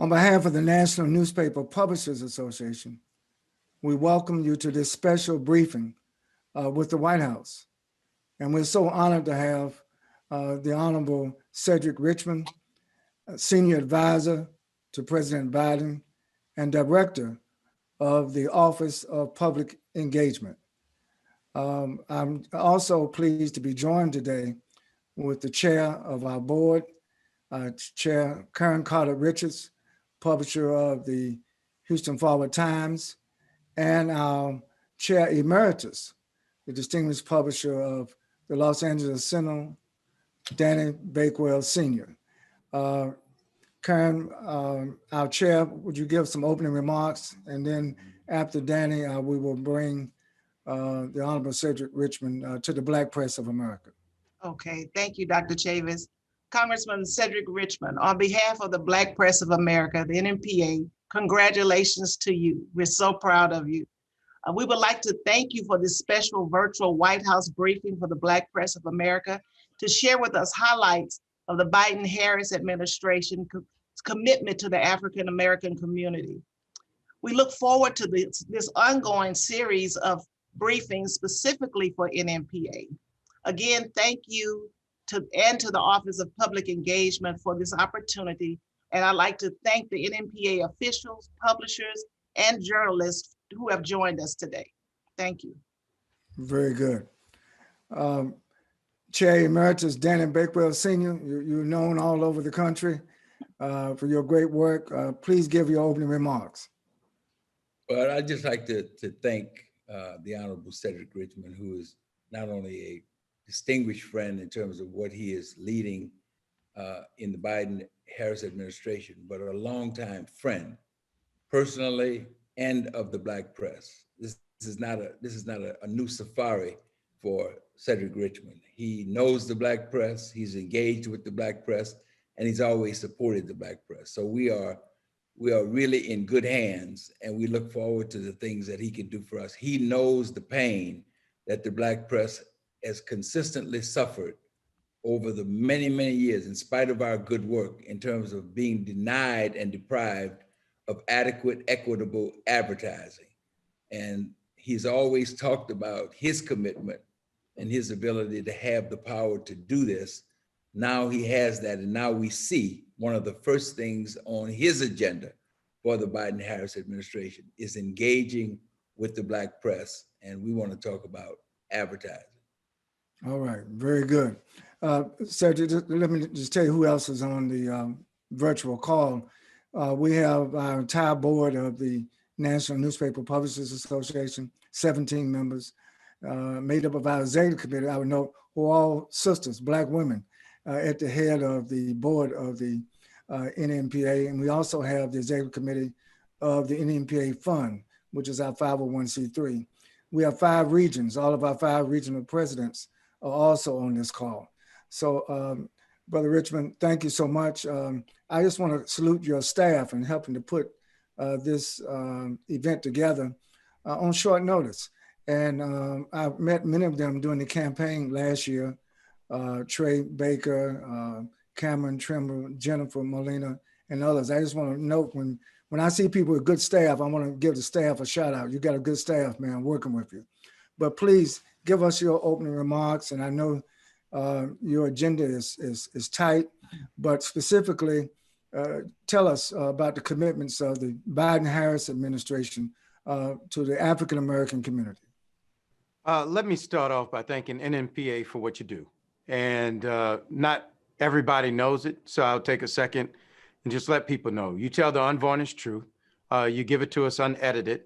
On behalf of the National Newspaper Publishers Association, we welcome you to this special briefing with the White House. And we're so honored to have the Honorable Cedric Richmond, Senior Advisor to President Biden and Director of the Office of Public Engagement. I'm also pleased to be joined today with the Chair of our board, Chair Karen Carter Richards, publisher of the Houston Forward Times, and our Chair Emeritus, the distinguished publisher of the Los Angeles Sentinel, Danny Bakewell Sr. Karen, our chair, would you give some opening remarks? And then after Danny, we will bring the Honorable Cedric Richmond to the Black Press of America. Okay, thank you, Dr. Chavis. Congressman Cedric Richmond, on behalf of the Black Press of America, the NMPA, congratulations to you. We're so proud of you. We would like to thank you for this special virtual White House briefing for the Black Press of America to share with us highlights of the Biden-Harris administration commitment to the African-American community. We look forward to this ongoing series of briefings specifically for NMPA. Again, thank you to the Office of Public Engagement for this opportunity. And I'd like to thank the NMPA officials, publishers, and journalists who have joined us today. Thank you. Very good. Chair Emeritus Danny Bakewell Sr., you're known all over the country for your great work. Please give your opening remarks. Well, I'd just like to thank the Honorable Cedric Richmond, who is not only a distinguished friend in terms of what he is leading in the Biden-Harris administration, but a longtime friend, personally and of the Black press. This is not a new safari for Cedric Richmond. He knows the Black press, he's engaged with the Black press, and he's always supported the Black press. So we are really in good hands, and we look forward to the things that he can do for us. He knows the pain that the Black press has consistently suffered over the many, many years, in spite of our good work, in terms of being denied and deprived of adequate, equitable advertising. And he's always talked about his commitment and his ability to have the power to do this. Now he has that, and now we see one of the first things on his agenda for the Biden-Harris administration is engaging with the Black press, and we want to talk about advertising. All right, very good. Cedric, let me just tell you who else is on the virtual call. We have our entire board of the National Newspaper Publishers Association, 17 members, made up of our executive committee, I would note, who are all sisters, Black women, at the head of the board of the NMPA. And we also have the executive committee of the NMPA Fund, which is our 501c3. We have 5 regions. All of our 5 regional presidents are also on this call. So, Brother Richmond, thank you so much. I just want to salute your staff in helping to put this event together on short notice. And I've met many of them during the campaign last year, Trey Baker, Cameron Trimble, Jennifer Molina, and others. I just want to note when I see people with good staff, I want to give the staff a shout out. You got a good staff, man, working with you. But please give us your opening remarks. And I know your agenda is tight, but specifically tell us about the commitments of the Biden-Harris administration to the African-American community. Let me start off by thanking NMPA for what you do. And not everybody knows it, so I'll take a second and just let people know. You tell the unvarnished truth. You give it to us unedited.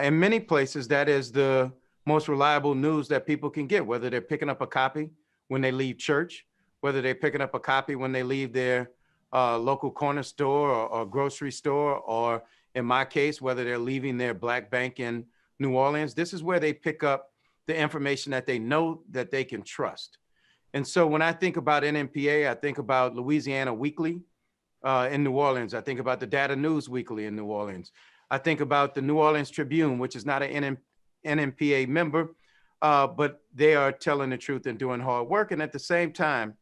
In many places, that is the most reliable news that people can get, whether they're picking up a copy when they leave church, whether they're picking up a copy when they leave their local corner store or grocery store, or in my case, whether they're leaving their Black bank in New Orleans. This is where they pick up the information that they know that they can trust. And so when I think about NMPA, I think about Louisiana Weekly in New Orleans. I think about the Data News Weekly in New Orleans. I think about the New Orleans Tribune, which is not an NMPA member, but they are telling the truth and doing hard work. And at the same time,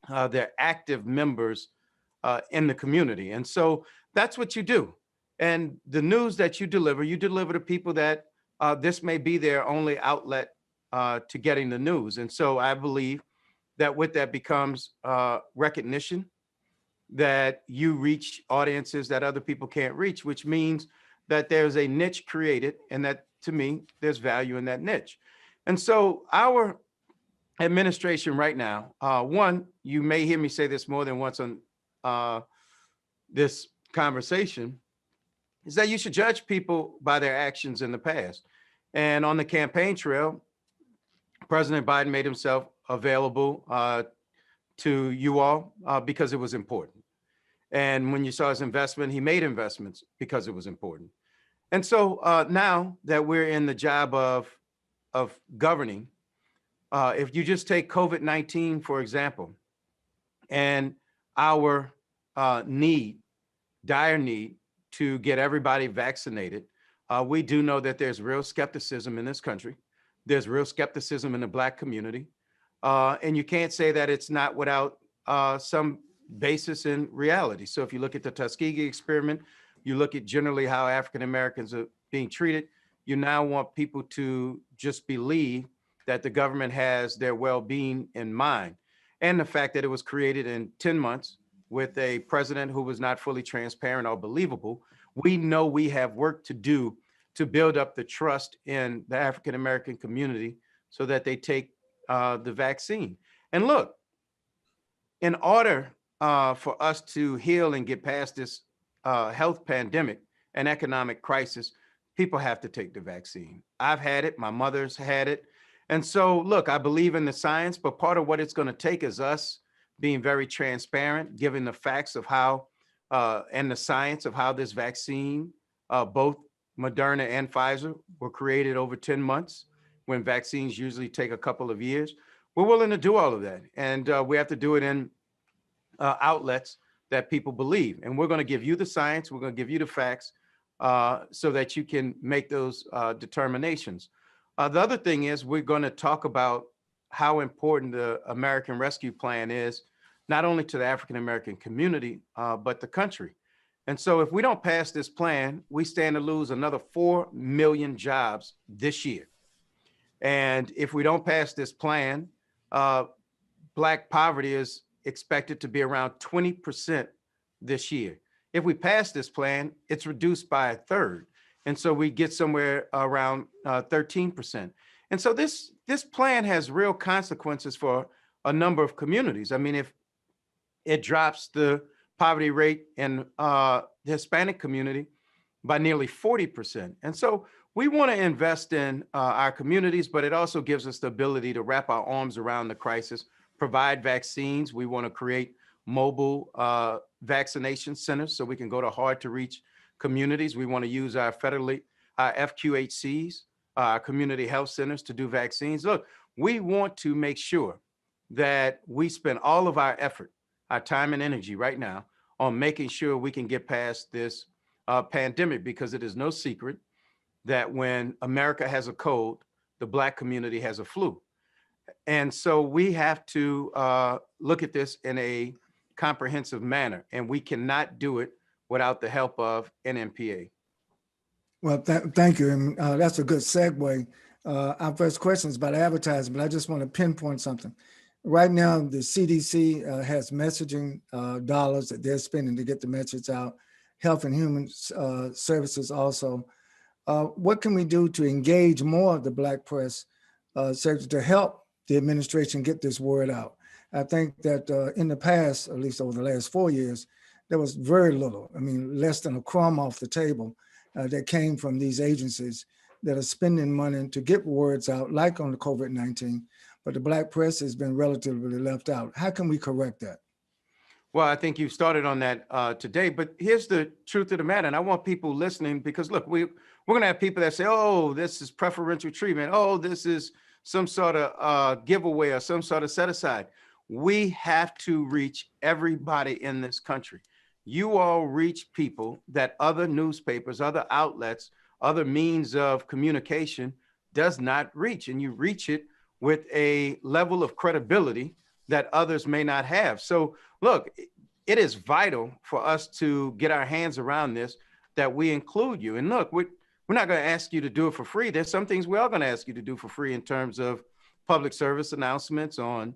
they're active members in the community. And so that's what you do. And the news that you deliver to people that this may be their only outlet to getting the news. And so I believe that with that becomes recognition that you reach audiences that other people can't reach, which means that there's a niche created, and that to me, there's value in that niche. And so our administration right now, one, you may hear me say this more than once on this conversation, is that you should judge people by their actions in the past. And on the campaign trail, President Biden made himself available to you all because it was important. And when you saw his investment, he made investments because it was important. And so now that we're in the job of governing, if you just take COVID-19, for example, and our dire need to get everybody vaccinated, we do know that there's real skepticism in this country. There's real skepticism in the Black community. And you can't say that it's not without some basis in reality. So if you look at the Tuskegee experiment, you look at generally how African Americans are being treated, you now want people to just believe that the government has their well-being in mind. And the fact that it was created in 10 months with a president who was not fully transparent or believable, we know we have work to do to build up the trust in the African American community so that they take the vaccine. And look, in order for us to heal and get past this health pandemic and economic crisis, people have to take the vaccine. I've had it, my mother's had it. And so, look, I believe in the science, but part of what it's going to take is us being very transparent, giving the facts of how and the science of how this vaccine, both Moderna and Pfizer, were created over 10 months when vaccines usually take a couple of years. We're willing to do all of that. And we have to do it in outlets that people believe. And we're going to give you the science. We're going to give you the facts so that you can make those determinations. The other thing is we're going to talk about how important the American Rescue Plan is, not only to the African American community, but the country. And so if we don't pass this plan, we stand to lose another 4 million jobs this year. And if we don't pass this plan, Black poverty is expected to be around 20% this year. If we pass this plan, it's reduced by a third. And so we get somewhere around 13%. And so this plan has real consequences for a number of communities. I mean, if it drops the poverty rate in the Hispanic community by nearly 40%. And so we want to invest in our communities, but it also gives us the ability to wrap our arms around the crisis, provide vaccines. We want to create mobile vaccination centers so we can go to hard to reach communities. We want to use our federally, our FQHCs, our community health centers to do vaccines. Look, we want to make sure that we spend all of our effort, our time and energy right now on making sure we can get past this pandemic, because it is no secret that when America has a cold, the Black community has a flu. And so we have to look at this in a comprehensive manner, and we cannot do it without the help of NMPA. Well, thank you. And that's a good segue. Our first question is about advertising, but I just want to pinpoint something. Right now, the CDC has messaging dollars that they're spending to get the message out. Health and Human Services also. What can we do to engage more of the Black press sector to help the administration get this word out? I think that in the past, at least over the last 4 years, there was very little, I mean, less than a crumb off the table that came from these agencies that are spending money to get words out, like on the COVID-19, but the Black press has been relatively left out. How can we correct that? Well, I think you've started on that today, but here's the truth of the matter. And I want people listening, because look, we're going to have people that say, oh, this is preferential treatment. Oh, this is some sort of giveaway or some sort of set aside. We have to reach everybody in this country. You all reach people that other newspapers, other outlets, other means of communication does not reach. And you reach it with a level of credibility that others may not have. So look, it is vital for us to get our hands around this, that we include you. And look, we're not going to ask you to do it for free. There's some things we are going to ask you to do for free in terms of public service announcements on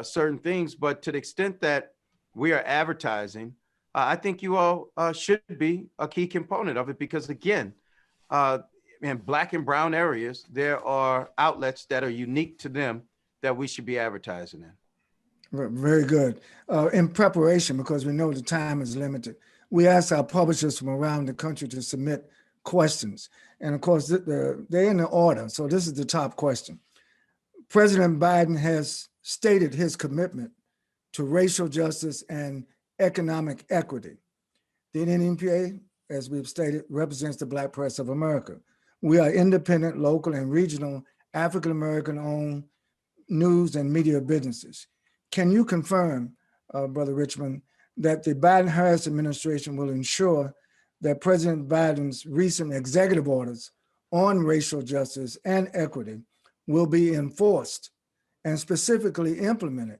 certain things. But to the extent that we are advertising, I think you all should be a key component of it, because again, in Black and brown areas, there are outlets that are unique to them that we should be advertising in. Very good. In preparation, because we know the time is limited, we asked our publishers from around the country to submit questions. And of course, they're in the order. So this is the top question. President Biden has stated his commitment to racial justice and economic equity. The NNPA, as we've stated, represents the Black press of America. We are independent, local, and regional African-American owned news and media businesses. Can you confirm, Brother Richmond, that the Biden-Harris administration will ensure that President Biden's recent executive orders on racial justice and equity will be enforced and specifically implemented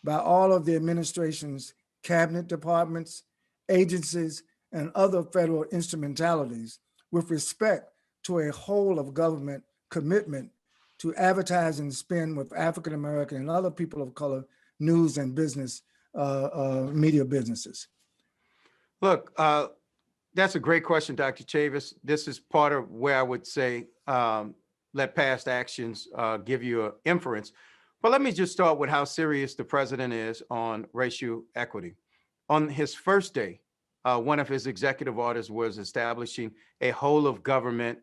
by all of the administration's cabinet departments, agencies, and other federal instrumentalities with respect to a whole of government commitment to advertise and spend with African-American and other people of color news and business, media businesses? Look, that's a great question, Dr. Chavis. This is part of where I would say, let past actions give you an inference. But let me just start with how serious the president is on racial equity. On his first day, one of his executive orders was establishing a whole of government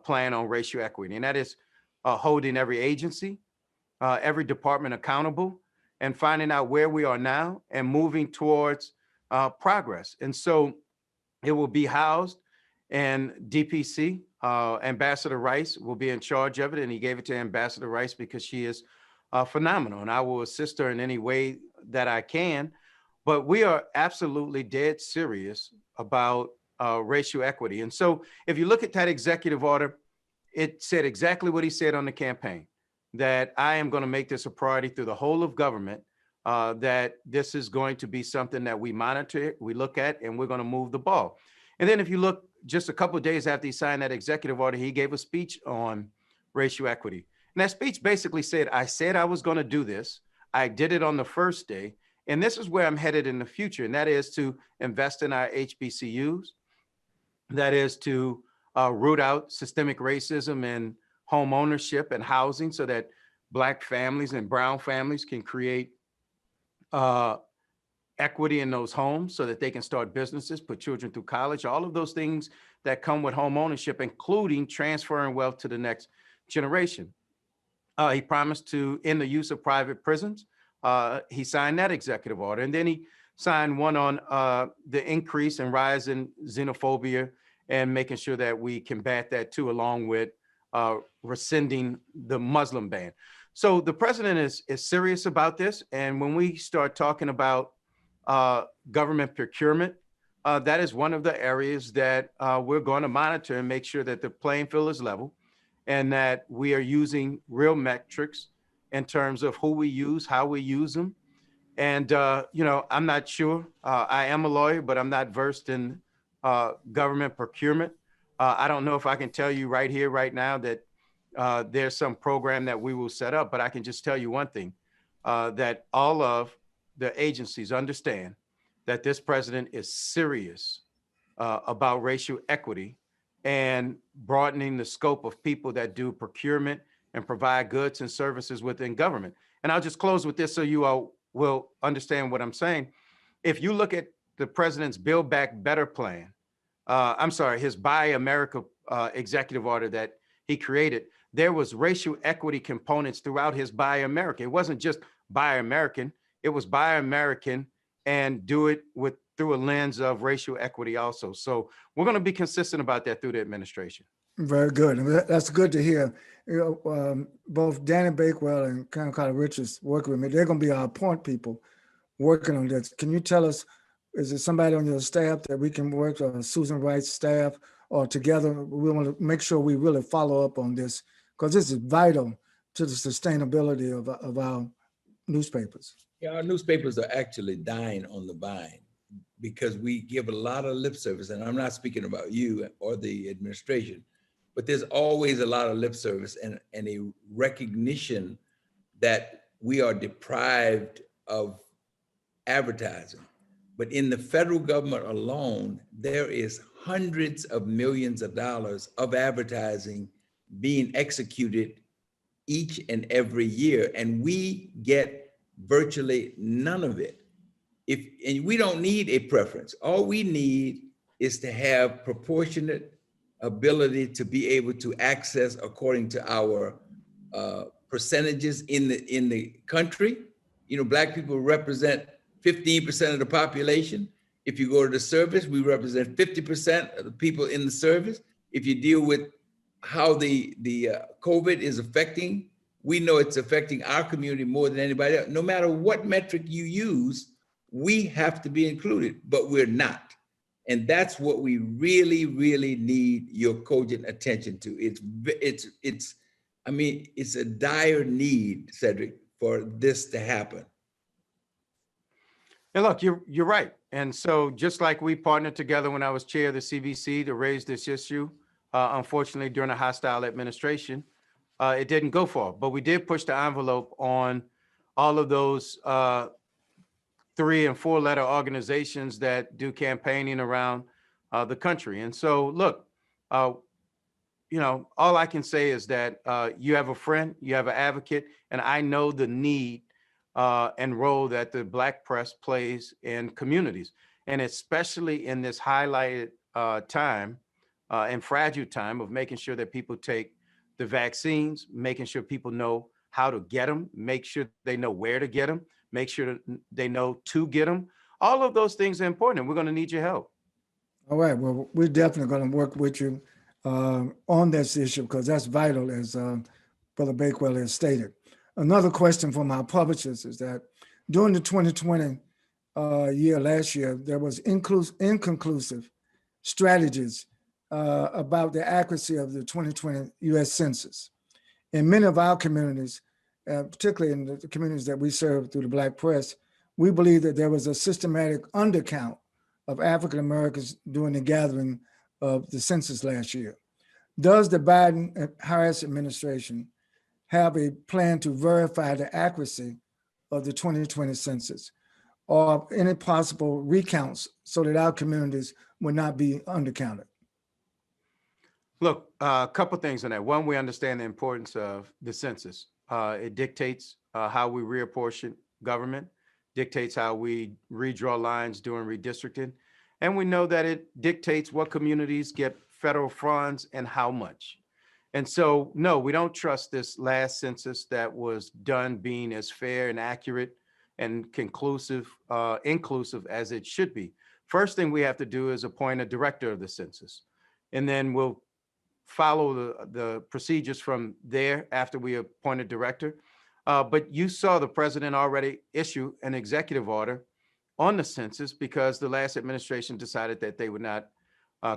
plan on racial equity. And that is holding every agency, every department accountable, and finding out where we are now and moving towards progress. And so it will be housed in DPC. Ambassador Rice will be in charge of it, and he gave it to Ambassador Rice because she is phenomenal, and I will assist her in any way that I can. But we are absolutely dead serious about racial equity. And so if you look at that executive order, it said exactly what he said on the campaign, that I am going to make this a priority through the whole of government, that this is going to be something that we monitor, we look at, and we're going to move the ball. And then if you look just a couple of days after he signed that executive order, he gave a speech on racial equity. And that speech basically said, I said I was going to do this. I did it on the first day. And this is where I'm headed in the future. And that is to invest in our HBCUs. That is to root out systemic racism in home ownership and housing so that Black families and brown families can create equity in those homes so that they can start businesses, put children through college, all of those things that come with home ownership, including transferring wealth to the next generation. He promised to end the use of private prisons. He signed that executive order. And then he signed one on the increase and rise in xenophobia and making sure that we combat that too, along with rescinding the Muslim ban. So the president is serious about this. And when we start talking about government procurement, that is one of the areas that we're going to monitor and make sure that the playing field is level and that we are using real metrics in terms of who we use, how we use them. And, I'm not sure. I am a lawyer, but I'm not versed in government procurement. I don't know if I can tell you right here, right now, that there's some program that we will set up, but I can just tell you one thing, that all of the agencies understand that this president is serious about racial equity and broadening the scope of people that do procurement and provide goods and services within government. And I'll just close with this so you all will understand what I'm saying. If you look at the president's Build Back Better plan, his Buy America executive order that he created, there was racial equity components throughout his Buy America. It wasn't just Buy American, it was Buy American and do it through a lens of racial equity also. So we're going to be consistent about that through the administration. Very good. And that's good to hear. Both Danny Bakewell and Colonel Carter Richards working with me. They're going to be our point people working on this. Can you tell us, is there somebody on your staff that we can work with, Susan Wright's staff, or together? We want to make sure we really follow up on this because this is vital to the sustainability of our newspapers. Yeah, our newspapers are actually dying on the vine because we give a lot of lip service, and I'm not speaking about you or the administration, but there's always a lot of lip service and a recognition that we are deprived of advertising. But in the federal government alone, there is hundreds of millions of dollars of advertising being executed each and every year, and we get virtually none of it. And we don't need a preference. All we need is to have proportionate ability to be able to access according to our percentages in the country. You know, Black people represent 15% of the population. If you go to the service, we represent 50% of the people in the service. If you deal with how the COVID is affecting, we know it's affecting our community more than anybody else. No matter what metric you use, we have to be included, but we're not. And that's what we really, really need your cogent attention to. I mean, it's a dire need, Cedric, for this to happen. And look, you're right. And so just like we partnered together when I was chair of the CBC to raise this issue, unfortunately during a hostile administration, it didn't go far, but we did push the envelope on all of those 3 and 4 letter organizations that do campaigning around the country. And so look, you know, all I can say is that you have a friend, you have an advocate, and I know the need and role that the Black press plays in communities, and especially in this highlighted time and fragile time of making sure that people take the vaccines, making sure people know how to get them, make sure they know where to get them, make sure they know to get them. All of those things are important, and we're going to need your help. All right. Well, we're definitely going to work with you on this issue because that's vital, as Brother Bakewell has stated. Another question from our publishers is that during the 2020 year, last year, there was inconclusive strategies about the accuracy of the 2020 U.S. Census. In many of our communities, particularly in the communities that we serve through the Black press, we believe that there was a systematic undercount of African Americans during the gathering of the census last year. Does the Biden-Harris administration have a plan to verify the accuracy of the 2020 census or any possible recounts so that our communities will not be undercounted? Look, a couple things on that. One, we understand the importance of the census. It dictates how we reapportion government, dictates how we redraw lines during redistricting. And we know that it dictates what communities get federal funds and how much. And so, no, we don't trust this last census that was done being as fair and accurate and inclusive as it should be. First thing we have to do is appoint a director of the census. And then we'll follow the procedures from there after we appoint a director. But you saw the president already issue an executive order on the census because the last administration decided that they would not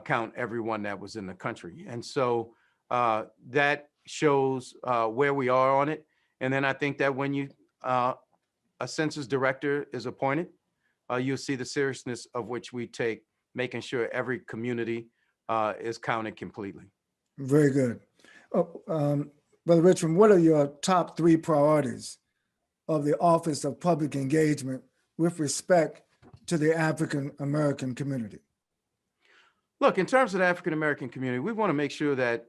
count everyone that was in the country. And so that shows where we are on it. And then I think that when a census director is appointed, you'll see the seriousness of which we take making sure every community is counted completely. Very good. Brother Richmond, what are your top 3 priorities of the Office of Public Engagement with respect to the African American community? Look, in terms of the African American community, we want to make sure that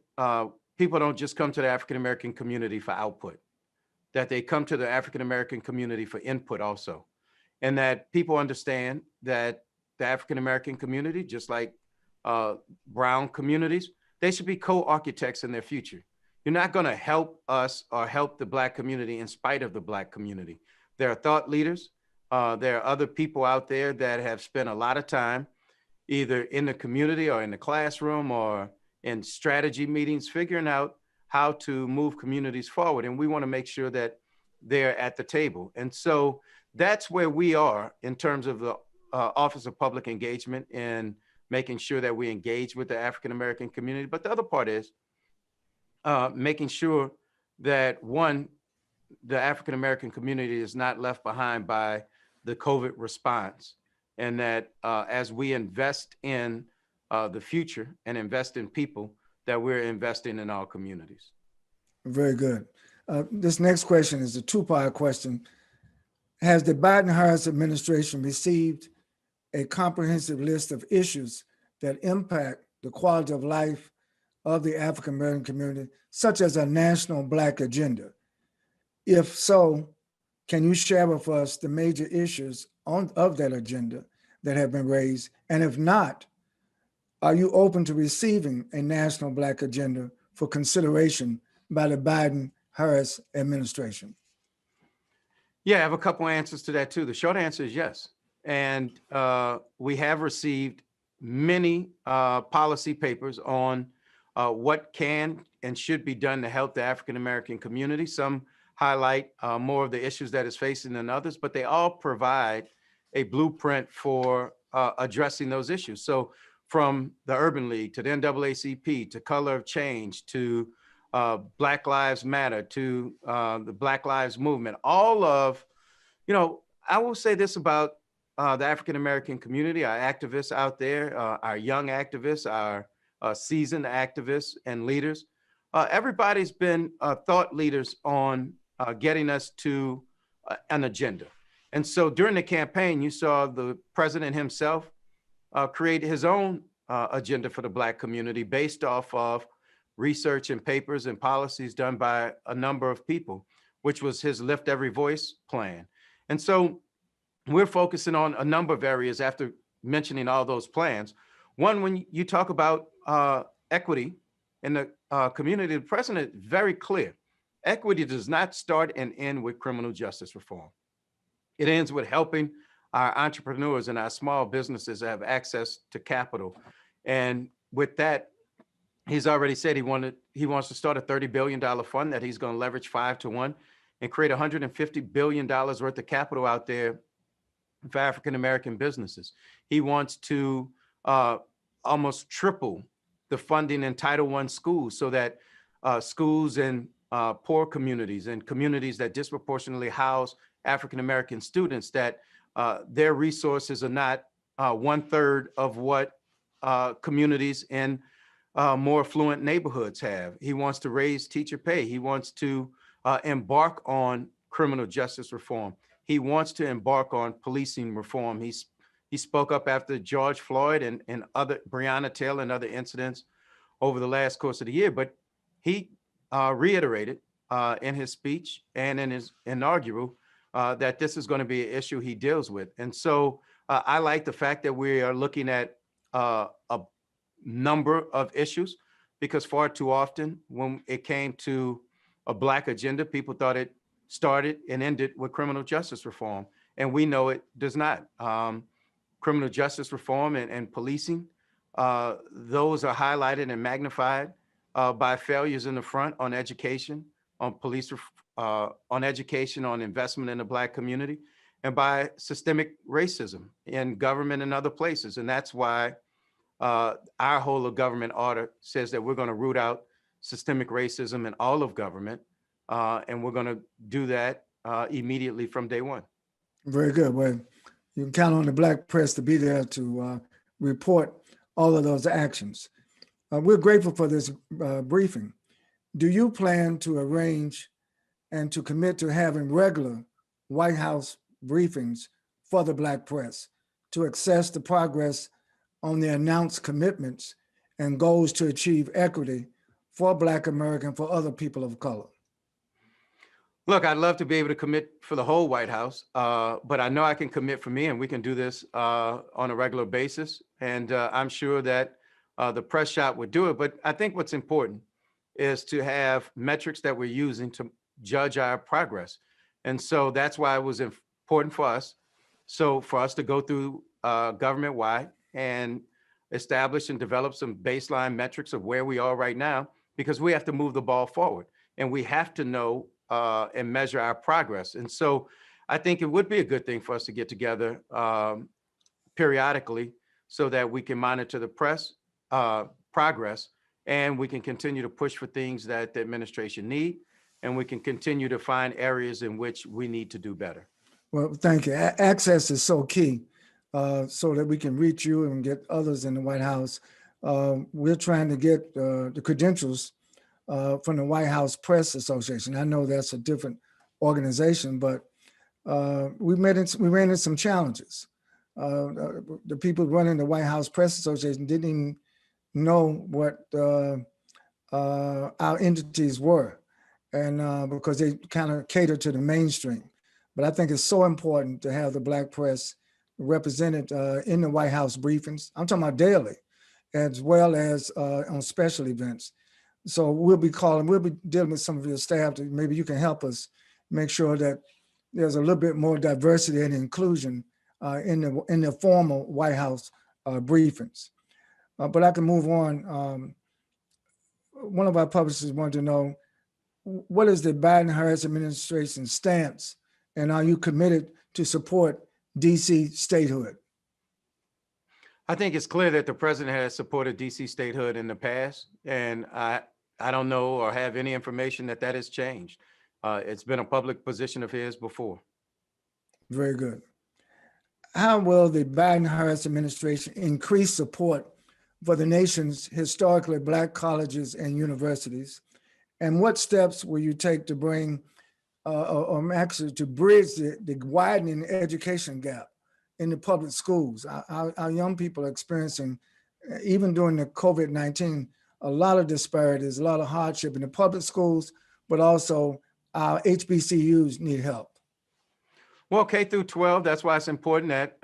people don't just come to the African American community for output, that they come to the African American community for input also, and that people understand that the African American community, just like brown communities, they should be co-architects in their future. You're not going to help us or help the Black community in spite of the Black community. There are thought leaders. There are other people out there that have spent a lot of time either in the community or in the classroom or in strategy meetings, figuring out how to move communities forward. And we want to make sure that they're at the table. And so that's where we are in terms of the Office of Public Engagement and making sure that we engage with the African American community. But the other part is making sure that, one, the African-American community is not left behind by the COVID response, and that as we invest in the future and invest in people, that we're investing in our communities. Very good. This next question is a two-part question. Has the Biden-Harris administration received a comprehensive list of issues that impact the quality of life of the African-American community, such as a national Black agenda? If so, can you share with us the major issues of that agenda that have been raised? And if not, are you open to receiving a national Black agenda for consideration by the Biden-Harris administration? Yeah, I have a couple answers to that too. The short answer is yes. And we have received many policy papers on what can and should be done to help the African-American community. Some highlight more of the issues that is facing than others, but they all provide a blueprint for addressing those issues. So from the Urban League to the NAACP to Color of Change to Black Lives Matter to the Black Lives Movement, all of, I will say this about the African-American community, our activists out there, our young activists, our seasoned activists and leaders. Everybody's been thought leaders on getting us to an agenda. And so during the campaign, you saw the president himself create his own agenda for the Black community based off of research and papers and policies done by a number of people, which was his Lift Every Voice plan. And so we're focusing on a number of areas after mentioning all those plans. One, when you talk about equity in the community, the president is very clear. Equity does not start and end with criminal justice reform. It ends with helping our entrepreneurs and our small businesses have access to capital. And with that, he's already said he wants to start a $30 billion fund that he's going to leverage 5-to-1 and create $150 billion worth of capital out there for African-American businesses. He wants to almost triple the funding in Title I schools so that schools in poor communities and communities that disproportionately house African-American students, that their resources are not 1/3 of what communities in more affluent neighborhoods have. He wants to raise teacher pay. He wants to embark on criminal justice reform. He wants to embark on policing reform. He spoke up after George Floyd and other Breonna Taylor and other incidents over the last course of the year, but he reiterated in his speech and in his inaugural that this is going to be an issue he deals with. And so I like the fact that we are looking at a number of issues, because far too often when it came to a Black agenda, people thought it started and ended with criminal justice reform. And we know it does not. Criminal justice reform and policing, those are highlighted and magnified by failures in the front on education, on police, on education, on investment in the Black community, and by systemic racism in government and other places. And that's why our whole of government order says that we're going to root out systemic racism in all of government, and we're going to do that immediately from day one. Very good. Well, you can count on the Black press to be there to report all of those actions. We're grateful for this briefing. Do you plan to arrange and to commit to having regular White House briefings for the Black press to assess the progress on the announced commitments and goals to achieve equity for Black American, for other people of color? Look, I'd love to be able to commit for the whole White House, but I know I can commit for me, and we can do this on a regular basis. And I'm sure that the press shop would do it. But I think what's important is to have metrics that we're using to judge our progress. And so that's why it was important for us. So for us to go through government-wide and establish and develop some baseline metrics of where we are right now, because we have to move the ball forward and we have to know and measure our progress. And so I think it would be a good thing for us to get together periodically so that we can monitor the press progress, and we can continue to push for things that the administration need and we can continue to find areas in which we need to do better. Well, thank you. Access is so key, so that we can reach you and get others in the White House. We're trying to get the credentials from the White House Press Association. I know that's a different organization, but we ran into some challenges. The people running the White House Press Association didn't even know what our entities were, and because they kind of cater to the mainstream. But I think it's so important to have the Black press represented in the White House briefings. I'm talking about daily, as well as on special events. So we'll be dealing with some of your staff to maybe you can help us make sure that there's a little bit more diversity and inclusion in the formal White House briefings. But I can move on. One of our publishers wanted to know, what is the Biden-Harris administration's stance, and are you committed to support DC statehood? I think it's clear that the president has supported DC statehood in the past, and I don't know or have any information that has changed. It's been a public position of his before. Very good. How will the Biden-Harris administration increase support for the nation's historically Black colleges and universities? And what steps will you take to bring, or actually to bridge the widening education gap in the public schools? Our young people are experiencing, even during the COVID-19, a lot of disparities, a lot of hardship in the public schools, but also our HBCUs need help. Well, K through 12, that's why it's important that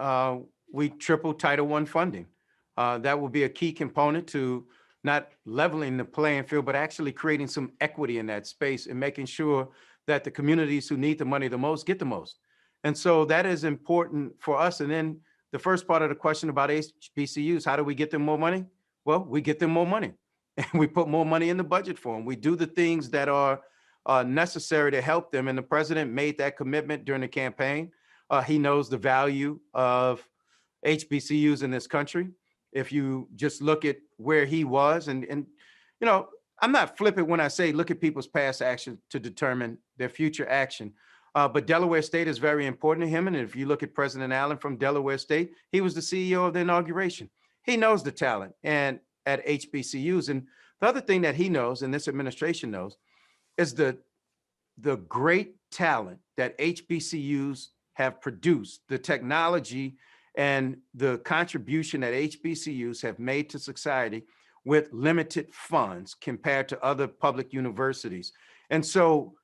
we triple Title I funding. That will be a key component to not leveling the playing field, but actually creating some equity in that space and making sure that the communities who need the money the most get the most. And so that is important for us. And then the first part of the question about HBCUs, how do we get them more money? Well, we get them more money and we put more money in the budget for them. We do the things that are necessary to help them. And the president made that commitment during the campaign. He knows the value of HBCUs in this country. If you just look at where he was, and you know, I'm not flippant when I say look at people's past action to determine their future action. But Delaware State is very important to him. And if you look at President Allen from Delaware State, he was the CEO of the inauguration. He knows the talent and at HBCUs. And the other thing that he knows, and this administration knows, is the great talent that HBCUs have produced, the technology and the contribution that HBCUs have made to society with limited funds compared to other public universities. And so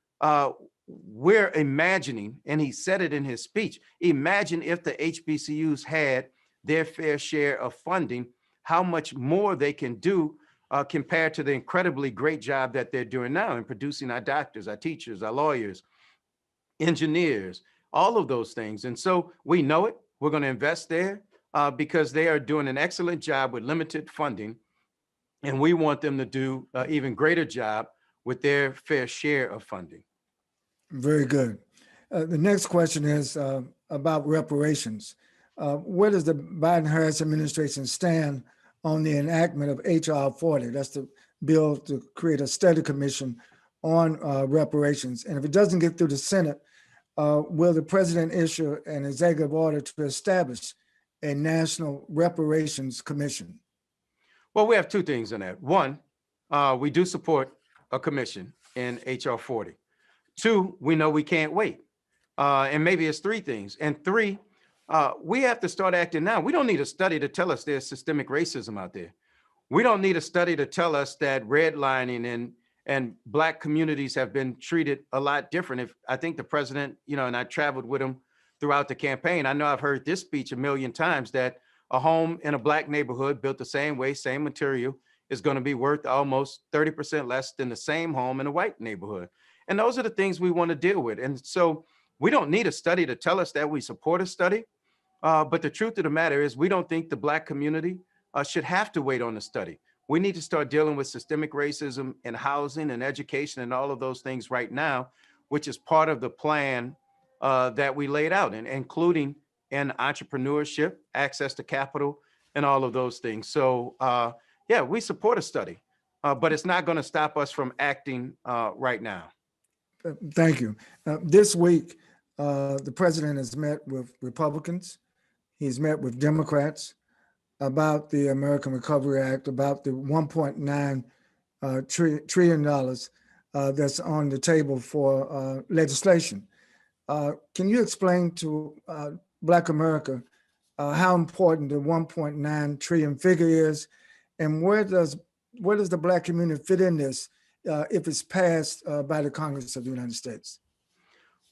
we're imagining, and he said it in his speech, imagine if the HBCUs had their fair share of funding, how much more they can do compared to the incredibly great job that they're doing now in producing our doctors, our teachers, our lawyers, engineers, all of those things. And so we know it. We're going to invest there because they are doing an excellent job with limited funding. And we want them to do an even greater job with their fair share of funding. Very good. The next question is about reparations. Where does the Biden-Harris administration stand on the enactment of H.R. 40? That's the bill to create a study commission on reparations. And if it doesn't get through the Senate, will the president issue an executive order to establish a national reparations commission? Well, we have two things on that. One, we do support a commission in H.R. 40. Two, we know we can't wait. And maybe it's three things. And three, we have to start acting now. We don't need a study to tell us there's systemic racism out there. We don't need a study to tell us that redlining and Black communities have been treated a lot different. If I think the president, you know, and I traveled with him throughout the campaign, I know I've heard this speech a million times that a home in a Black neighborhood built the same way, same material, is going to be worth almost 30% less than the same home in a white neighborhood. And those are the things we want to deal with. And so we don't need a study to tell us that we support a study. But the truth of the matter is we don't think the Black community should have to wait on the study. We need to start dealing with systemic racism in housing and education and all of those things right now, which is part of the plan that we laid out, and including in entrepreneurship, access to capital, and all of those things. So yeah, we support a study, but it's not going to stop us from acting right now. Thank you. This week, the president has met with Republicans. He's met with Democrats about the American Recovery Act, about the $1.9 trillion that's on the table for legislation. Can you explain to Black America how important the 1.9 trillion figure is, and where does the Black community fit in this if it's passed by the Congress of the United States?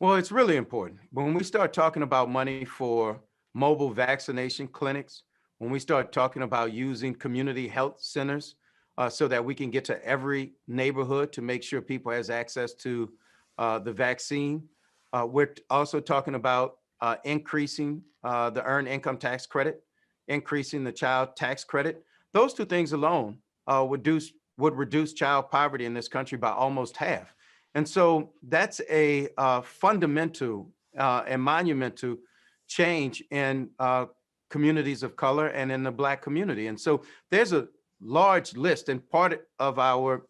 Well, it's really important. When we start talking about money for mobile vaccination clinics, when we start talking about using community health centers so that we can get to every neighborhood to make sure people has access to the vaccine, we're also talking about increasing the earned income tax credit, increasing the child tax credit. Those two things alone would reduce child poverty in this country by almost half. And so that's a fundamental and monumental change in communities of color and in the Black community. And so there's a large list, and part of our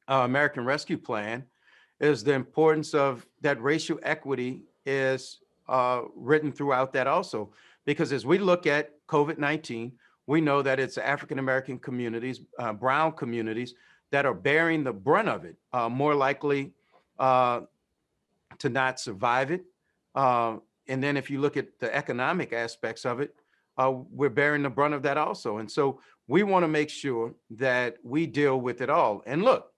American Rescue Plan is the importance of that racial equity is written throughout that also. Because as we look at COVID-19, we know that it's African-American communities, brown communities, that are bearing the brunt of it, more likely to not survive it. And then if you look at the economic aspects of it, we're bearing the brunt of that also. And so we want to make sure that we deal with it all. And look,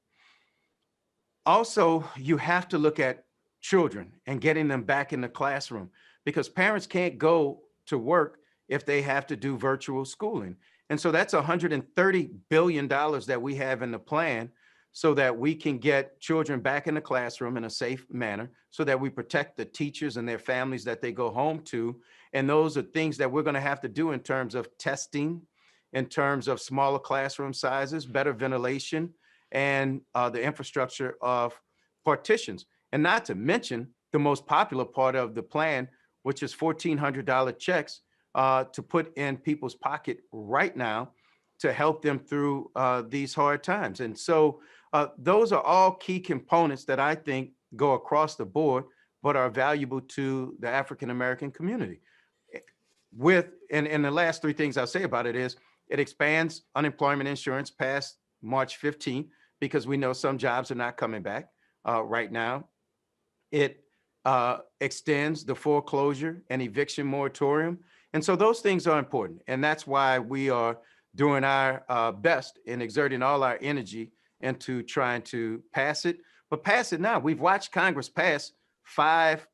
also, you have to look at children and getting them back in the classroom, because parents can't go to work if they have to do virtual schooling. And so that's $130 billion that we have in the plan so that we can get children back in the classroom in a safe manner, so that we protect the teachers and their families that they go home to. And those are things that we're going to have to do in terms of testing, in terms of smaller classroom sizes, better ventilation, and the infrastructure of partitions. And not to mention the most popular part of the plan, which is $1,400 checks to put in people's pocket right now to help them through these hard times. And so those are all key components that I think go across the board, but are valuable to the African-American community. And the last three things I'll say about it is, it expands unemployment insurance past March 15th, because we know some jobs are not coming back right now. It extends the foreclosure and eviction moratorium. And so those things are important. And that's why we are doing our best in exerting all our energy into trying to pass it, but pass it now. We've watched Congress pass 5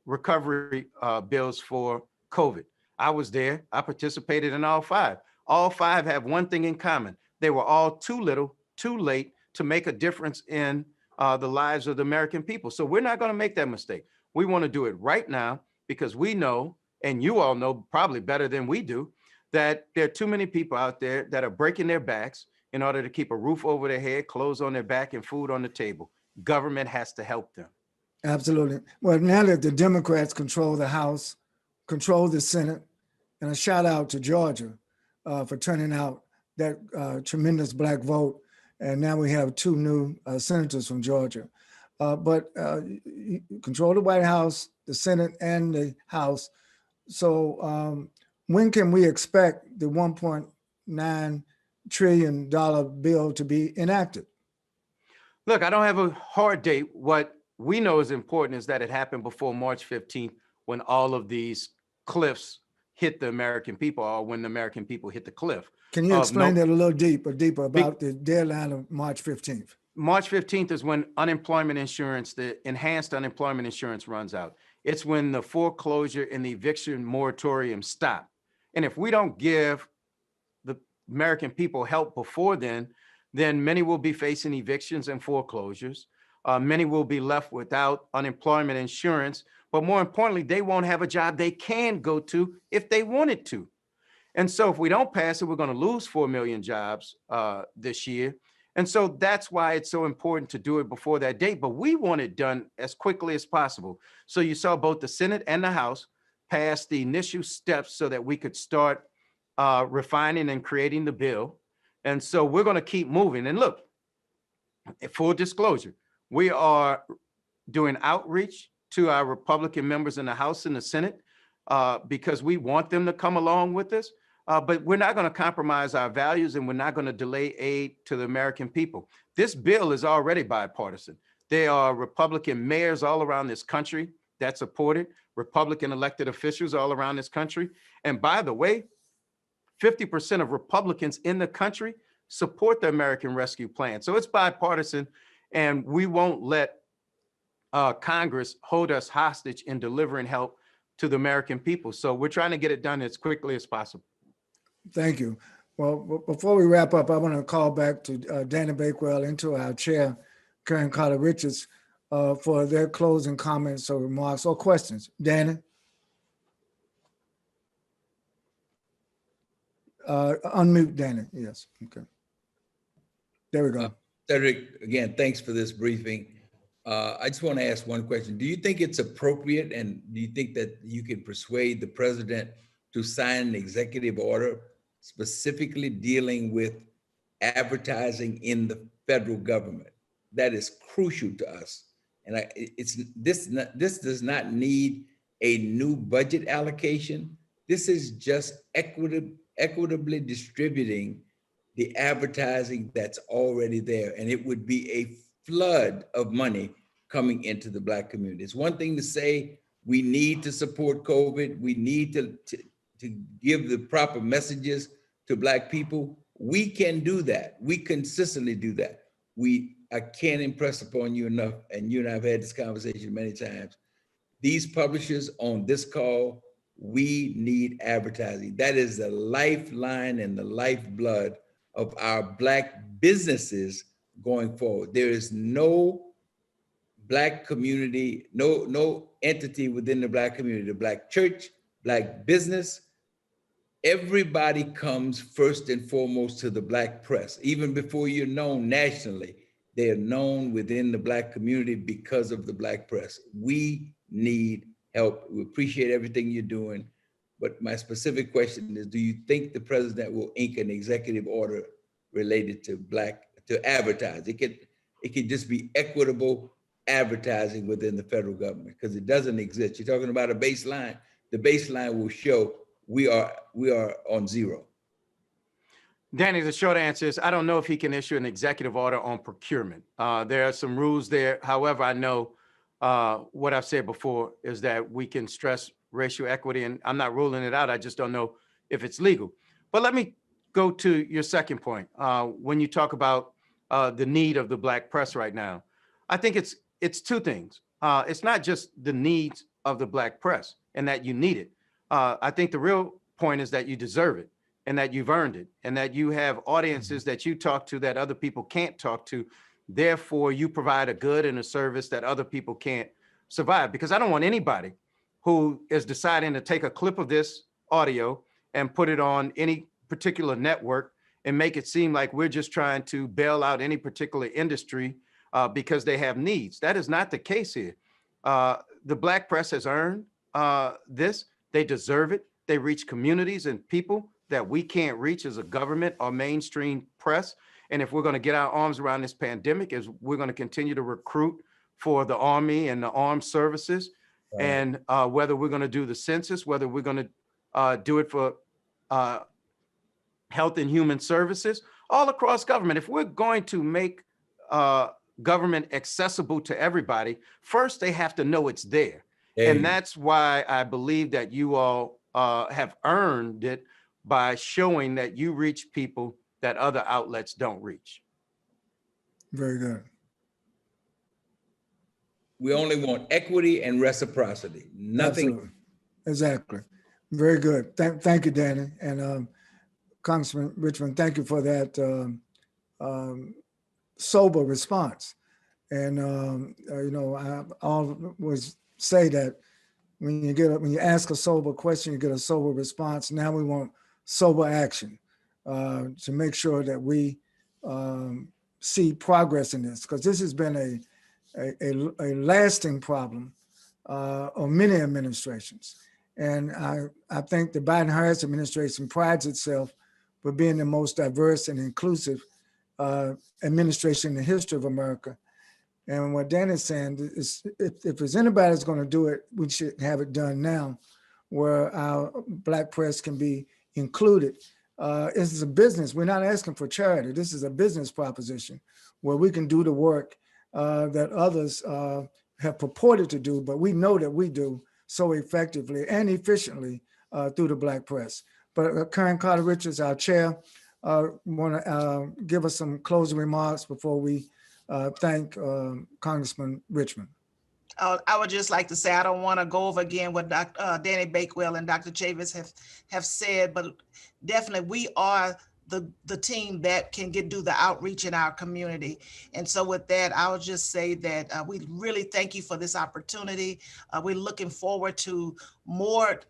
recovery bills for COVID. I was there. I participated in all 5. All 5 have one thing in common. They were all too little, too late to make a difference in the lives of the American people. So we're not going to make that mistake. We want to do it right now, because we know, and you all know probably better than we do, that there are too many people out there that are breaking their backs in order to keep a roof over their head, clothes on their back, and food on the table. Government has to help them. Absolutely. Well, now that the Democrats control the House, control the Senate, and a shout out to Georgia for turning out that tremendous Black vote. And now we have 2 new senators from Georgia. But you control the White House, the Senate, and the House. So when can we expect the $1.9 trillion bill to be enacted? Look, I don't have a hard date. What we know is important is that it happened before March 15th, when all of these cliffs hit the American people, or when the American people hit the cliff. Can you explain that a little deeper about the deadline of March 15th? March 15th is when unemployment insurance, the enhanced unemployment insurance, runs out. It's when the foreclosure and the eviction moratorium stop. And if we don't give the American people help before then many will be facing evictions and foreclosures. Many will be left without unemployment insurance, but more importantly, they won't have a job they can go to if they wanted to. And so if we don't pass it, we're going to lose 4 million jobs this year. And so that's why it's so important to do it before that date. But we want it done as quickly as possible. So you saw both the Senate and the House pass the initial steps so that we could start refining and creating the bill. And so we're going to keep moving. And look, full disclosure, we are doing outreach to our Republican members in the House and the Senate because we want them to come along with us. But we're not going to compromise our values, and we're not going to delay aid to the American people. This bill is already bipartisan. There are Republican mayors all around this country that support it, Republican elected officials all around this country. And by the way, 50% of Republicans in the country support the American Rescue Plan. So it's bipartisan, and we won't let Congress hold us hostage in delivering help to the American people. So we're trying to get it done as quickly as possible. Thank you. Well, before we wrap up, I want to call back to Dana Bakewell and to our chair, Karen Carter Richards, for their closing comments or remarks or questions. Dana? Unmute Dana, yes, okay. There we go. Cedric, again, thanks for this briefing. I just want to ask one question. Do you think it's appropriate, and do you think that you can persuade the president to sign an executive order specifically dealing with advertising in the federal government? That is crucial to us. And this does not need a new budget allocation. This is just equitably distributing the advertising that's already there. And it would be a flood of money coming into the Black community. It's one thing to say we need to support COVID. We need to give the proper messages to Black people. We can do that. We consistently do that. I can't impress upon you enough, and you and I have had this conversation many times. These publishers on this call, we need advertising. That is the lifeline and the lifeblood of our Black businesses going forward. There is no Black community, no entity within the Black community, the Black church, Black business. Everybody comes first and foremost to the Black press. Even before you're known nationally, they are known within the Black community because of the Black press. We need help. We appreciate everything you're doing. But my specific question is, do you think the president will ink an executive order related to advertise? It could just be equitable advertising within the federal government, because it doesn't exist. You're talking about a baseline. The baseline will show we are on zero. Danny, the short answer is I don't know if he can issue an executive order on procurement. There are some rules there. However, I know what I've said before is that we can stress racial equity, and I'm not ruling it out. I just don't know if it's legal. But let me go to your second point. When you talk about the need of the Black press right now, I think it's two things. It's not just the needs of the Black press and that you need it. I think the real point is that you deserve it, and that you've earned it, and that you have audiences that you talk to that other people can't talk to. Therefore, you provide a good and a service that other people can't survive. Because I don't want anybody who is deciding to take a clip of this audio and put it on any particular network and make it seem like we're just trying to bail out any particular industry because they have needs. That is not the case here. The Black press has earned this. They deserve it. They reach communities and people that we can't reach as a government or mainstream press. And if we're going to get our arms around this pandemic, is we're going to continue to recruit for the Army and the armed services, right. And whether we're going to do the census, whether we're going to do it for health and human services, all across government. If we're going to make government accessible to everybody, first they have to know it's there. Hey. And that's why I believe that you all have earned it by showing that you reach people that other outlets don't reach. Very good. We only want equity and reciprocity, nothing. Absolutely. Exactly. Very good. Thank you, Danny. And Congressman Richmond, thank you for that sober response. And I always say that when you ask a sober question, you get a sober response. Now we want sober action to make sure that we see progress in this, because this has been a lasting problem of many administrations. And I think the Biden-Harris administration prides itself for being the most diverse and inclusive administration in the history of America. And what Dan is saying is if there's anybody that's going to do it, we should have it done now where our Black press can be included. This is a business. We're not asking for charity. This is a business proposition where we can do the work that others have purported to do, but we know that we do so effectively and efficiently through the Black press. But Karen Carter Richards, our chair, want to give us some closing remarks before we thank Congressman Richmond. I would just like to say, I don't want to go over again what Dr. Danny Bakewell and Dr. Chavis have said, but definitely we are the team that can do the outreach in our community. And so with that, I would just say that we really thank you for this opportunity. We're looking forward to more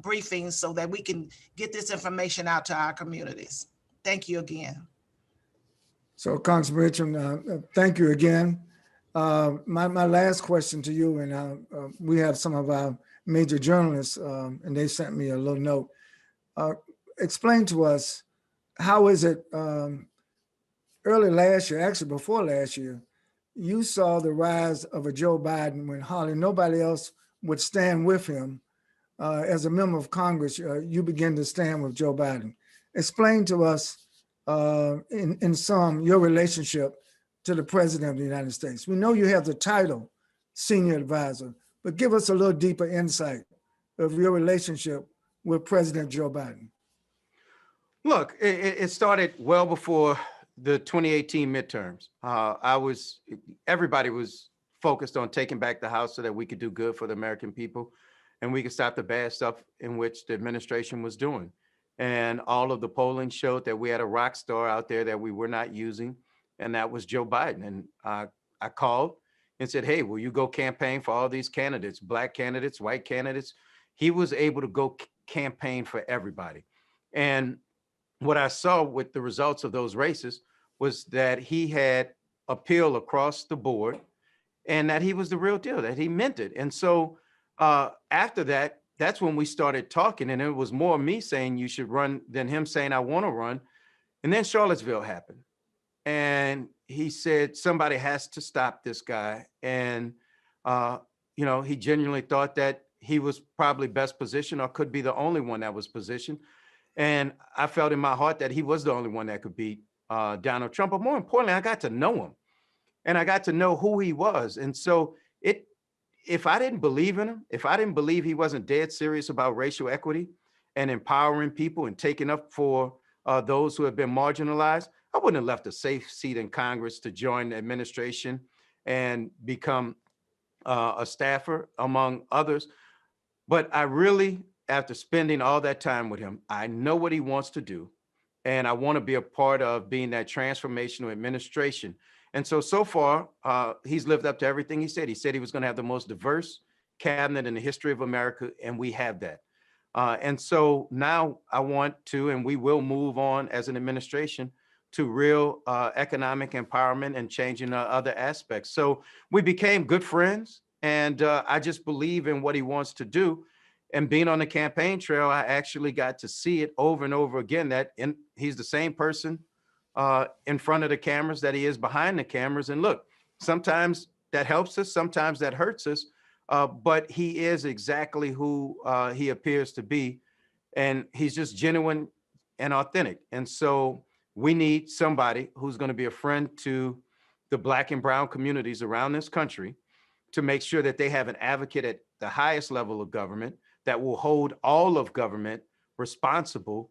briefings so that we can get this information out to our communities. Thank you again. So Congressman Richmond, thank you again. My last question to you, and we have some of our major journalists, and they sent me a little note. Explain to us, how is it early last year, actually before last year, you saw the rise of a Joe Biden when hardly nobody else would stand with him. As a member of Congress, you begin to stand with Joe Biden. Explain to us, in sum, your relationship to the President of the United States. We know you have the title senior advisor, but give us a little deeper insight of your relationship with President Joe Biden. Look, it started well before the 2018 midterms. Everybody was focused on taking back the House so that we could do good for the American people and we could stop the bad stuff in which the administration was doing. And all of the polling showed that we had a rock star out there that we were not using, and that was Joe Biden. And I called and said, hey, will you go campaign for all these candidates, Black candidates, white candidates? He was able to go campaign for everybody. And what I saw with the results of those races was that he had appeal across the board and that he was the real deal, that he meant it. And so after that, that's when we started talking, and it was more me saying you should run than him saying I want to run. And then Charlottesville happened. And he said, somebody has to stop this guy. And, he genuinely thought that he was probably best positioned or could be the only one that was positioned. And I felt in my heart that he was the only one that could beat Donald Trump. But more importantly, I got to know him and I got to know who he was. And so if I didn't believe in him, if I didn't believe he wasn't dead serious about racial equity and empowering people and taking up for those who have been marginalized, I wouldn't have left a safe seat in Congress to join the administration and become a staffer among others. But I really, after spending all that time with him, I know what he wants to do. And I want to be a part of being that transformational administration. And so far, he's lived up to everything he said. He said he was going to have the most diverse cabinet in the history of America, and we have that. And so now I want to, and we will move on as an administration to real economic empowerment and changing other aspects. So we became good friends, and I just believe in what he wants to do. And being on the campaign trail, I actually got to see it over and over again, that he's the same person in front of the cameras that he is behind the cameras. And look, sometimes that helps us, sometimes that hurts us, but he is exactly who he appears to be. And he's just genuine and authentic. And so we need somebody who's going to be a friend to the Black and brown communities around this country to make sure that they have an advocate at the highest level of government that will hold all of government responsible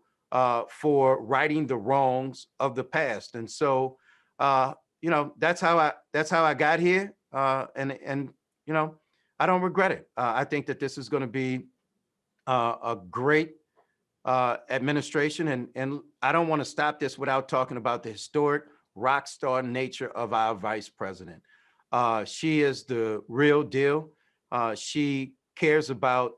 for righting the wrongs of the past. And so, that's how I got here. And I don't regret it. I think that this is going to be a great administration. And I don't want to stop this without talking about the historic rock star nature of our vice president. She is the real deal. She cares about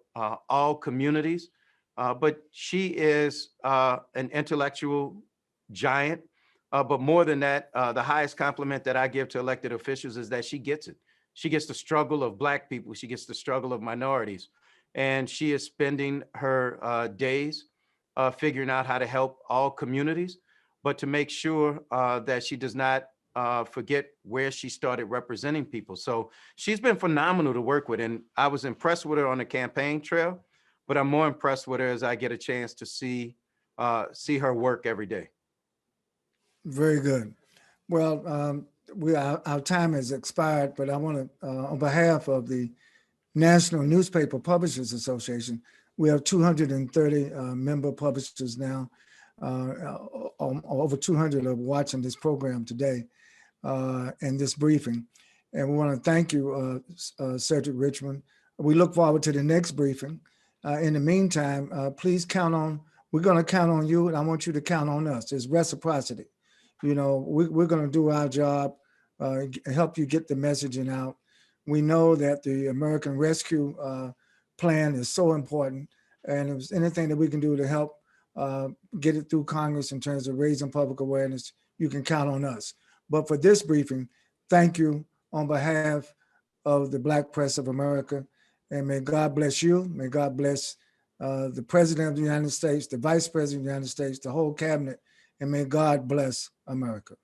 all communities, but she is an intellectual giant. But more than that, the highest compliment that I give to elected officials is that she gets it. She gets the struggle of Black people. She gets the struggle of minorities. And she is spending her days figuring out how to help all communities, but to make sure that she does not forget where she started representing people. So she's been phenomenal to work with. And I was impressed with her on the campaign trail, but I'm more impressed with her as I get a chance to see her work every day. Very good. Well, our time has expired, but I want to, on behalf of the National Newspaper Publishers Association, we have 230 member publishers now. Over 200 are watching this program today and this briefing. And we want to thank you, Cedric Richmond. We look forward to the next briefing. In the meantime, please count on, we're going to count on you, and I want you to count on us. There's reciprocity. You know, we're going to do our job, help you get the messaging out. We know that the American Rescue Plan is so important, and if there's anything that we can do to help get it through Congress in terms of raising public awareness, you can count on us. But for this briefing, thank you on behalf of the Black Press of America, and may God bless you. May God bless the President of the United States, the Vice President of the United States, the whole cabinet, and may God bless America.